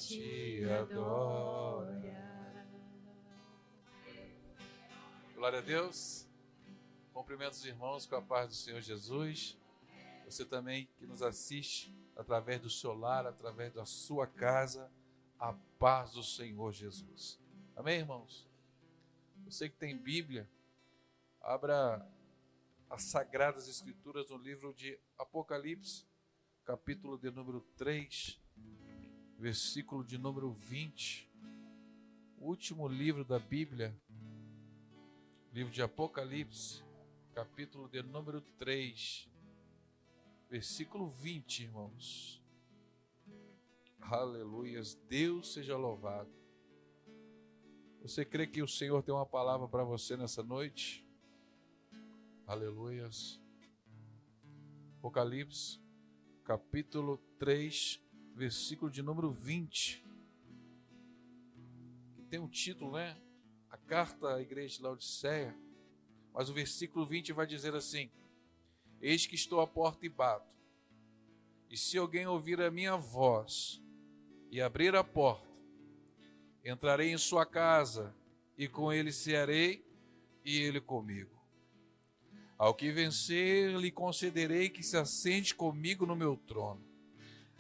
te adora. Glória a Deus. Cumprimento os irmãos com a paz do Senhor Jesus. Você também que nos assiste através do seu lar, através da sua casa, a paz do Senhor Jesus. Amém, irmãos? Você que tem Bíblia, abra as Sagradas Escrituras no livro de Apocalipse, capítulo de número 3, versículo de número 20. O último livro da Bíblia, livro de Apocalipse, capítulo de número 3, versículo 20, irmãos. Aleluias, Deus seja louvado. Você crê que o Senhor tem uma palavra para você nessa noite? Aleluias. Apocalipse, capítulo 3, versículo de número 20. Que tem um título, né? A carta à igreja de Laodiceia. Mas o versículo 20 vai dizer assim: eis que estou à porta e bato. E se alguém ouvir a minha voz e abrir a porta, entrarei em sua casa e com ele cearei e ele comigo. Ao que vencer, lhe concederei que se assente comigo no meu trono,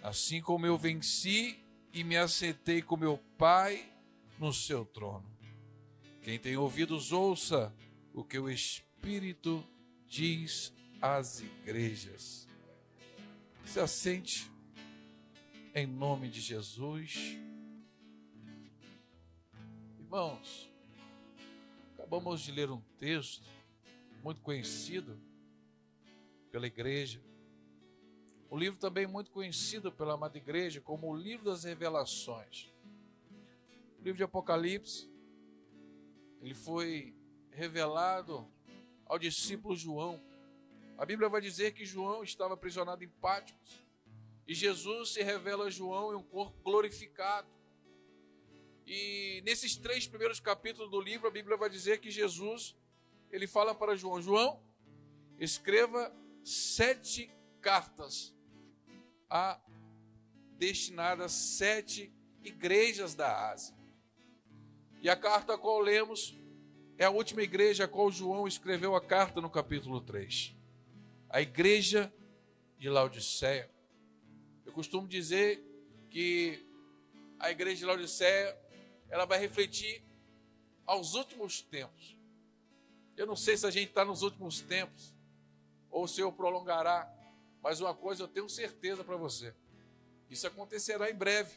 assim como eu venci e me assentei com meu Pai no seu trono. Quem tem ouvidos, ouça o que o Espírito diz às igrejas. Se assente em nome de Jesus. Irmãos, acabamos de ler um texto muito conhecido pela igreja. Um livro também muito conhecido pela amada igreja como o livro das revelações. O livro de Apocalipse, ele foi revelado ao discípulo João. A Bíblia vai dizer que João estava aprisionado em Patmos e Jesus se revela a João em um corpo glorificado. E nesses 3 primeiros capítulos do livro, a Bíblia vai dizer que Jesus, ele fala para João: João, escreva 7 cartas destinadas a 7 igrejas da Ásia. E a carta a qual lemos é a última igreja a qual João escreveu a carta no capítulo 3. A igreja de Laodiceia. Eu costumo dizer que a igreja de Laodiceia, ela vai refletir aos últimos tempos. Eu não sei se a gente está nos últimos tempos ou se eu prolongará, mas uma coisa eu tenho certeza para você: isso acontecerá em breve,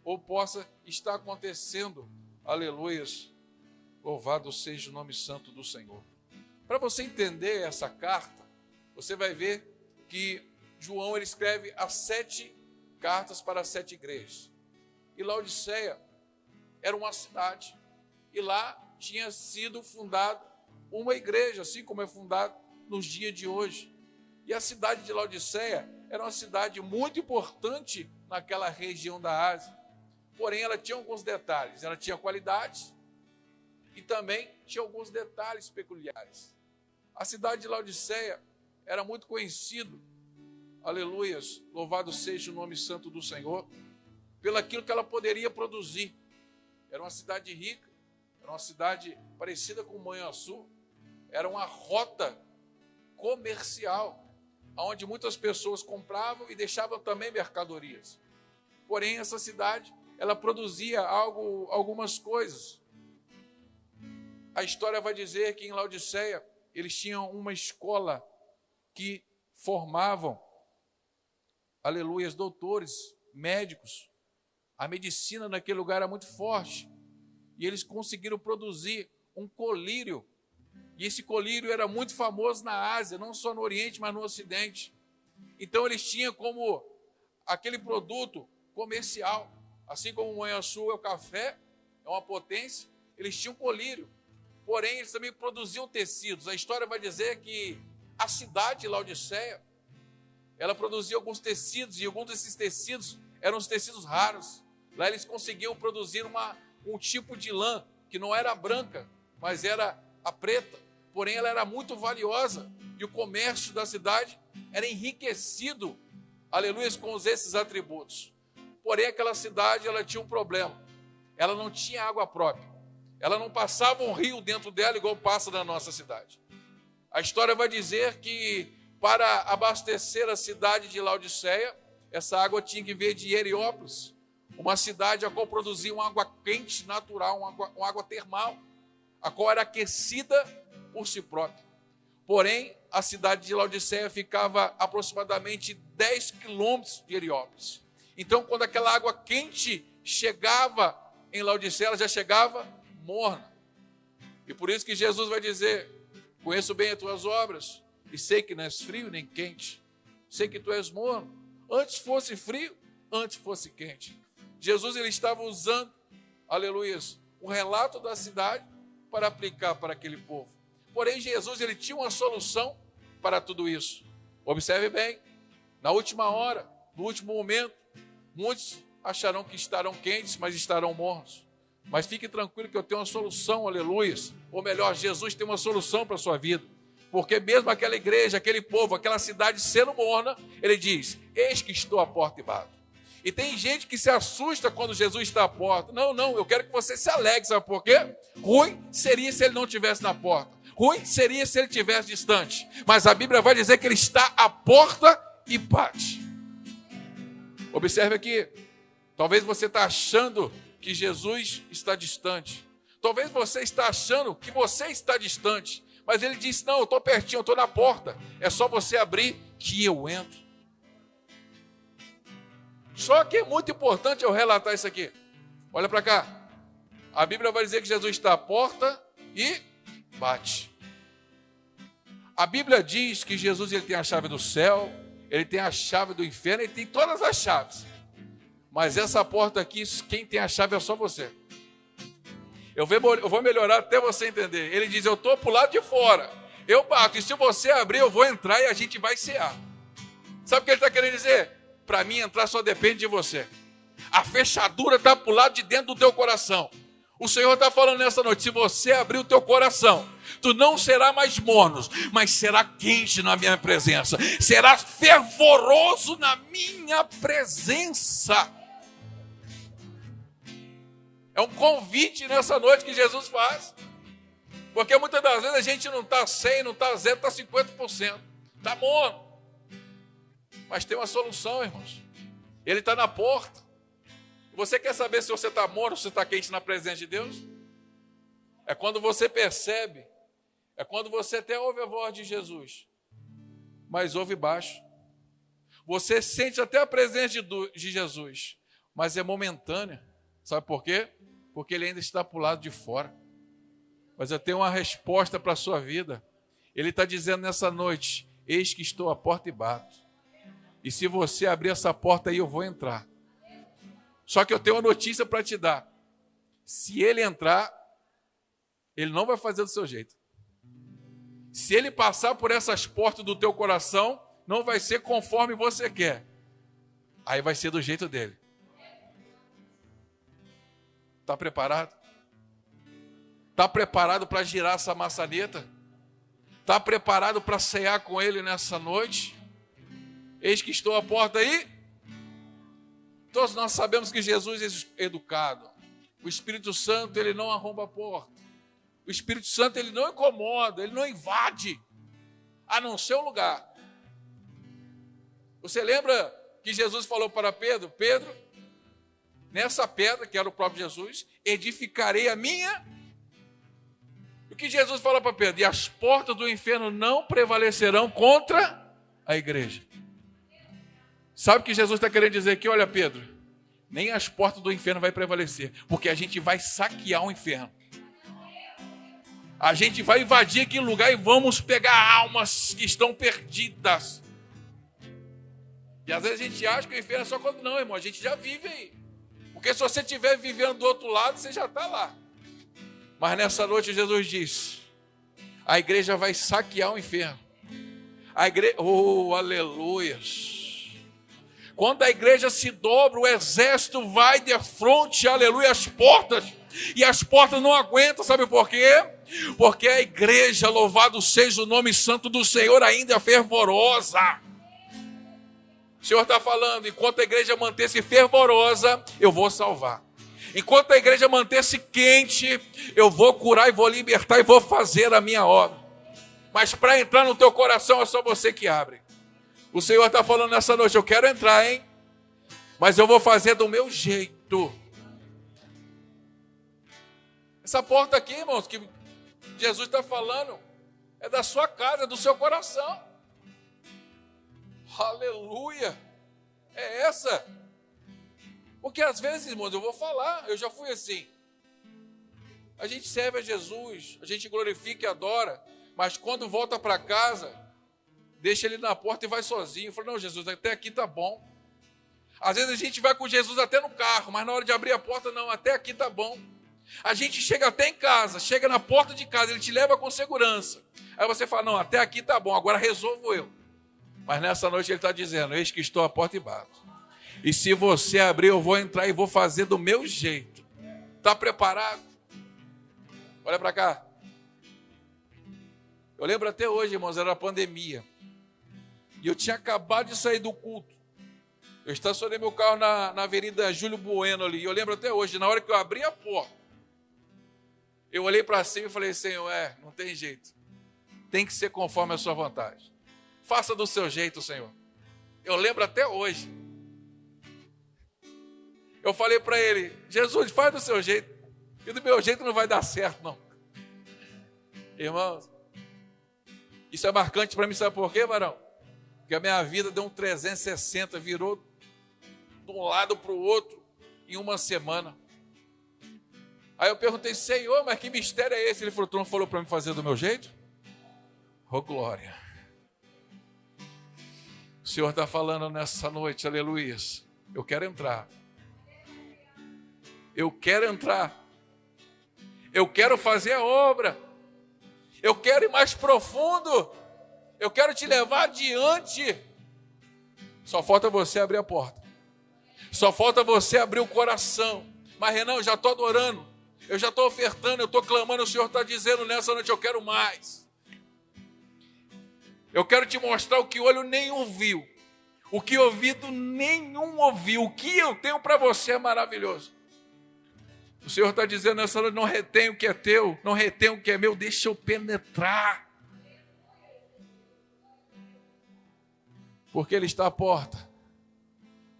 ou possa estar acontecendo. Aleluias, louvado seja o nome santo do Senhor. Para você entender essa carta, você vai ver que João ele escreve as 7 cartas para as 7 igrejas. E Laodiceia era uma cidade, e lá tinha sido fundada uma igreja, assim como é fundada nos dias de hoje. E a cidade de Laodiceia era uma cidade muito importante naquela região da Ásia. Porém, ela tinha alguns detalhes. Ela tinha qualidades e também tinha alguns detalhes peculiares. A cidade de Laodiceia era muito conhecida, aleluias, louvado seja o nome santo do Senhor, pelaquilo que ela poderia produzir. Era uma cidade rica, era uma cidade parecida com Manhuaçu, era uma rota comercial, onde muitas pessoas compravam e deixavam também mercadorias. Porém, essa cidade, ela produzia algumas coisas. A história vai dizer que em Laodiceia, eles tinham uma escola que formavam, aleluias, doutores, médicos. A medicina naquele lugar era muito forte. E eles conseguiram produzir um colírio. E esse colírio era muito famoso na Ásia, não só no Oriente, mas no Ocidente. Então eles tinham como aquele produto comercial. Assim como o Manhuaçu é o café, é uma potência, eles tinham colírio. Porém, eles também produziam tecidos. A história vai dizer que a cidade de Laodiceia, ela produzia alguns tecidos, e alguns desses tecidos eram os tecidos raros. Lá eles conseguiam produzir um tipo de lã, que não era branca, mas era a preta. Porém, ela era muito valiosa, e o comércio da cidade era enriquecido, aleluia, com esses atributos. Porém, aquela cidade ela tinha um problema. Ela não tinha água própria. Ela não passava um rio dentro dela igual passa na nossa cidade. A história vai dizer que para abastecer a cidade de Laodiceia, essa água tinha que vir de Heliópolis, uma cidade a qual produzia uma água quente natural, uma água termal, a qual era aquecida por si própria. Porém, a cidade de Laodiceia ficava aproximadamente 10 quilômetros de Heliópolis. Então, quando aquela água quente chegava em Laodiceia, ela já chegava morna. E por isso que Jesus vai dizer: conheço bem as tuas obras, e sei que não és frio nem quente. Sei que tu és morno. Antes fosse frio, antes fosse quente. Jesus ele estava usando, aleluia, o relato da cidade para aplicar para aquele povo. Porém, Jesus ele tinha uma solução para tudo isso. Observe bem, na última hora, no último momento, muitos acharão que estarão quentes, mas estarão mornos. Mas fique tranquilo que eu tenho uma solução, aleluia. Ou melhor, Jesus tem uma solução para a sua vida. Porque mesmo aquela igreja, aquele povo, aquela cidade sendo morna, ele diz: eis que estou à porta e bato. E tem gente que se assusta quando Jesus está à porta. Não, eu quero que você se alegre, sabe por quê? Ruim seria se ele não estivesse na porta. Ruim seria se ele estivesse distante. Mas a Bíblia vai dizer que ele está à porta e bate. Observe aqui. Talvez você está achando que Jesus está distante. Talvez você está achando que você está distante. Mas ele disse: não, eu estou pertinho, eu estou na porta. É só você abrir que eu entro. Só que é muito importante eu relatar isso aqui. Olha para cá. A Bíblia vai dizer que Jesus está à porta e bate. A Bíblia diz que Jesus ele tem a chave do céu, ele tem a chave do inferno, ele tem todas as chaves. Mas essa porta aqui, quem tem a chave é só você. Eu vou melhorar até você entender. Ele diz: eu estou para o lado de fora, eu bato, e se você abrir, eu vou entrar e a gente vai cear. Sabe o que ele está querendo dizer? Para mim entrar só depende de você. A fechadura está para o lado de dentro do teu coração. O Senhor está falando nessa noite: se você abrir o teu coração, tu não será mais morno, mas será quente na minha presença. Será fervoroso na minha presença. É um convite nessa noite que Jesus faz. Porque muitas das vezes a gente não está 100, não está 0, está 50%. Está morno. Mas tem uma solução, irmãos. Ele está na porta. Você quer saber se você está morno ou se está quente na presença de Deus? É quando você percebe. É quando você até ouve a voz de Jesus, mas ouve baixo. Você sente até a presença de Jesus, mas é momentânea. Sabe por quê? Porque ele ainda está para o lado de fora. Mas eu tenho uma resposta para a sua vida. Ele está dizendo nessa noite: eis que estou à porta e bato. E se você abrir essa porta aí, eu vou entrar. Só que eu tenho uma notícia para te dar. Se ele entrar, ele não vai fazer do seu jeito. Se ele passar por essas portas do teu coração, não vai ser conforme você quer. Aí vai ser do jeito dele. Está preparado? Está preparado para girar essa maçaneta? Está preparado para cear com ele nessa noite? Eis que estou à porta aí. Todos nós sabemos que Jesus é educado. O Espírito Santo, ele não arromba a porta. O Espírito Santo, ele não incomoda, ele não invade, a não ser o lugar. Você lembra que Jesus falou para Pedro: Pedro, nessa pedra, que era o próprio Jesus, edificarei a minha. O que Jesus falou para Pedro? E as portas do inferno não prevalecerão contra a igreja. Sabe o que Jesus está querendo dizer aqui? Olha, Pedro, nem as portas do inferno vai prevalecer, porque a gente vai saquear o inferno. A gente vai invadir aquele lugar e vamos pegar almas que estão perdidas. E às vezes a gente acha que o inferno é só quando não, irmão, a gente já vive aí. Porque se você estiver vivendo do outro lado, você já está lá. Mas nessa noite Jesus diz: a igreja vai saquear o inferno. A igreja, oh, aleluia. Quando a igreja se dobra, o exército vai de frente, aleluia, as portas. E as portas não aguentam, sabe por quê? Porque a igreja, louvado seja o nome santo do Senhor, ainda é fervorosa. O Senhor está falando, enquanto a igreja manter-se fervorosa, eu vou salvar. Enquanto a igreja manter-se quente, eu vou curar e vou libertar e vou fazer a minha obra. Mas para entrar no teu coração é só você que abre. O Senhor está falando nessa noite, eu quero entrar, hein? Mas eu vou fazer do meu jeito. Essa porta aqui, irmãos, que Jesus está falando, é da sua casa, do seu coração. Aleluia! É essa. Porque às vezes, irmãos, eu vou falar, eu já fui assim. A gente serve a Jesus, a gente glorifica e adora, mas quando volta para casa, deixa ele na porta e vai sozinho. Fala, não, Jesus, até aqui tá bom. Às vezes a gente vai com Jesus até no carro, mas na hora de abrir a porta, não, até aqui tá bom. A gente chega até em casa, chega na porta de casa, ele te leva com segurança. Aí você fala, não, até aqui tá bom, agora resolvo eu. Mas nessa noite ele está dizendo, eis que estou à porta e bato. E se você abrir, eu vou entrar e vou fazer do meu jeito. Está preparado? Olha para cá. Eu lembro até hoje, irmãos, era a pandemia. E eu tinha acabado de sair do culto. Eu estacionei meu carro na Avenida Júlio Bueno ali. E eu lembro até hoje, na hora que eu abri a porta, eu olhei para cima e falei, Senhor, não tem jeito. Tem que ser conforme a sua vontade. Faça do seu jeito, Senhor. Eu lembro até hoje. Eu falei para ele, Jesus, faz do seu jeito. E do meu jeito não vai dar certo, não. Irmãos, isso é marcante para mim, sabe por quê, varão? Porque a minha vida deu um 360, virou de um lado para o outro em uma semana. Aí eu perguntei, Senhor, mas que mistério é esse? Ele falou, tu não falou para mim fazer do meu jeito? Oh, glória. O Senhor está falando nessa noite, aleluia. Eu quero entrar. Eu quero entrar. Eu quero fazer a obra. Eu quero ir mais profundo. Eu quero te levar adiante. Só falta você abrir a porta. Só falta você abrir o coração. Mas Renan, eu já estou adorando. Eu já estou ofertando, eu estou clamando. O Senhor está dizendo nessa noite, eu quero mais. Eu quero te mostrar o que olho nenhum viu. O que ouvido nenhum ouviu. O que eu tenho para você é maravilhoso. O Senhor está dizendo nessa noite, não retém o que é teu, não retém o que é meu, deixa eu penetrar. Porque Ele está à porta.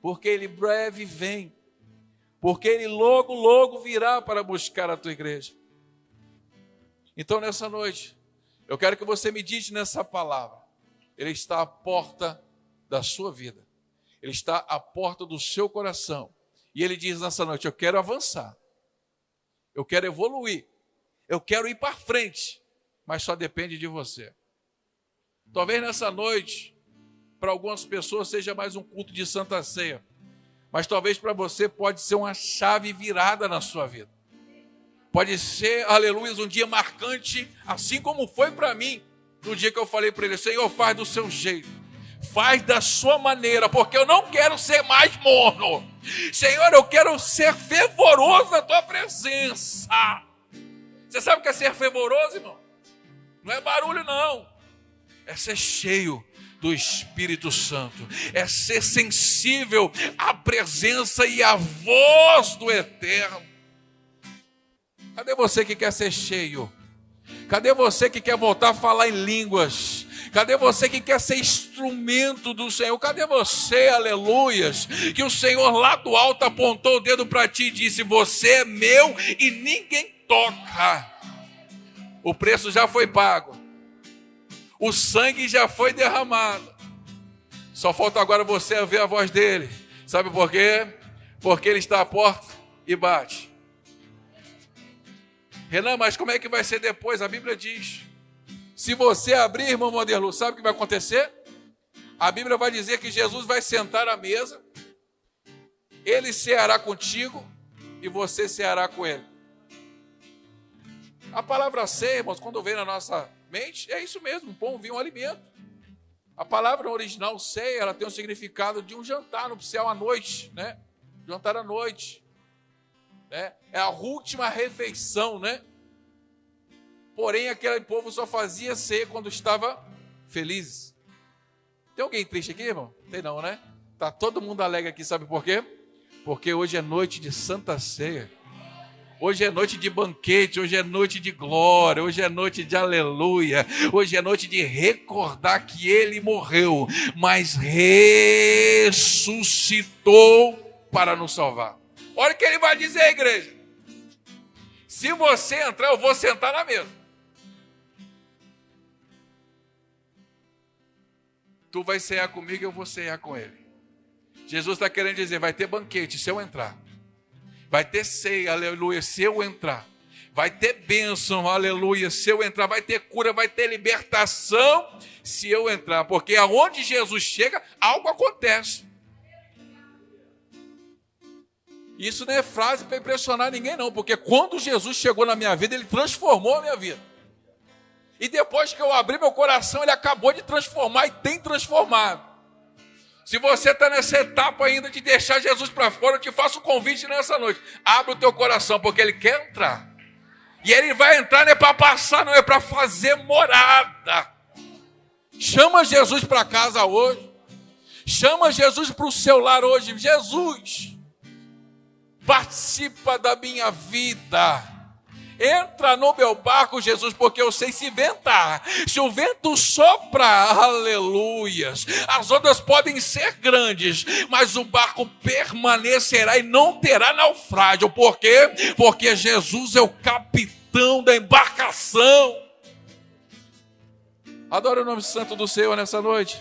Porque Ele breve vem. Porque Ele logo, logo virá para buscar a tua igreja. Então nessa noite, eu quero que você medite nessa palavra. Ele está à porta da sua vida. Ele está à porta do seu coração. E Ele diz nessa noite, eu quero avançar. Eu quero evoluir. Eu quero ir para frente. Mas só depende de você. Talvez nessa noite, para algumas pessoas seja mais um culto de Santa Ceia. Mas talvez para você pode ser uma chave virada na sua vida. Pode ser, aleluia, um dia marcante, assim como foi para mim, no dia que eu falei para ele, Senhor, faz do seu jeito. Faz da sua maneira, porque eu não quero ser mais morno. Senhor, eu quero ser fervoroso na tua presença. Você sabe o que é ser fervoroso, irmão? Não é barulho, não. É ser cheio do Espírito Santo. É ser sensível à presença e à voz do Eterno. Cadê você que quer ser cheio? Cadê você que quer voltar a falar em línguas? Cadê você que quer ser instrumento do Senhor? Cadê você, aleluias, que o Senhor lá do alto apontou o dedo para ti e disse, você é meu e ninguém toca. O preço já foi pago. O sangue já foi derramado. Só falta agora você ouvir a voz dele. Sabe por quê? Porque ele está à porta e bate. Renan, mas como é que vai ser depois? A Bíblia diz... Se você abrir, irmão Moderlu, sabe o que vai acontecer? A Bíblia vai dizer que Jesus vai sentar à mesa, Ele ceará contigo e você ceará com Ele. A palavra ceia, irmãos, quando vem na nossa mente, é isso mesmo, um pão, vinho, um alimento. A palavra original ceia, ela tem o significado de um jantar nupcial à noite, né? Jantar à noite. Né? É a última refeição, né? Porém, aquele povo só fazia ceia quando estava feliz. Tem alguém triste aqui, irmão? Tem não, né? Está todo mundo alegre aqui, sabe por quê? Porque hoje é noite de Santa Ceia. Hoje é noite de banquete, hoje é noite de glória, hoje é noite de aleluia, hoje é noite de recordar que Ele morreu, mas ressuscitou para nos salvar. Olha o que Ele vai dizer, igreja. Se você entrar, eu vou sentar na mesa. Tu vai ceiar comigo, eu vou ceiar com Ele. Jesus está querendo dizer, vai ter banquete se eu entrar. Vai ter ceia, aleluia, se eu entrar. Vai ter bênção, aleluia, se eu entrar. Vai ter cura, vai ter libertação, se eu entrar. Porque aonde Jesus chega, algo acontece. Isso não é frase para impressionar ninguém, não. Porque quando Jesus chegou na minha vida, Ele transformou a minha vida. E depois que eu abri meu coração, Ele acabou de transformar e tem transformado. Se você está nessa etapa ainda de deixar Jesus para fora, eu te faço um convite nessa noite. Abre o teu coração, porque Ele quer entrar. E Ele vai entrar não é para passar, não é para fazer morada. Chama Jesus para casa hoje. Chama Jesus para o seu lar hoje. Jesus, participa da minha vida. Entra no meu barco, Jesus, porque eu sei se ventar. Se o vento sopra, aleluias, as ondas podem ser grandes, mas o barco permanecerá e não terá naufrágio. Por quê? Porque Jesus é o capitão da embarcação. Adora o nome santo do Senhor nessa noite.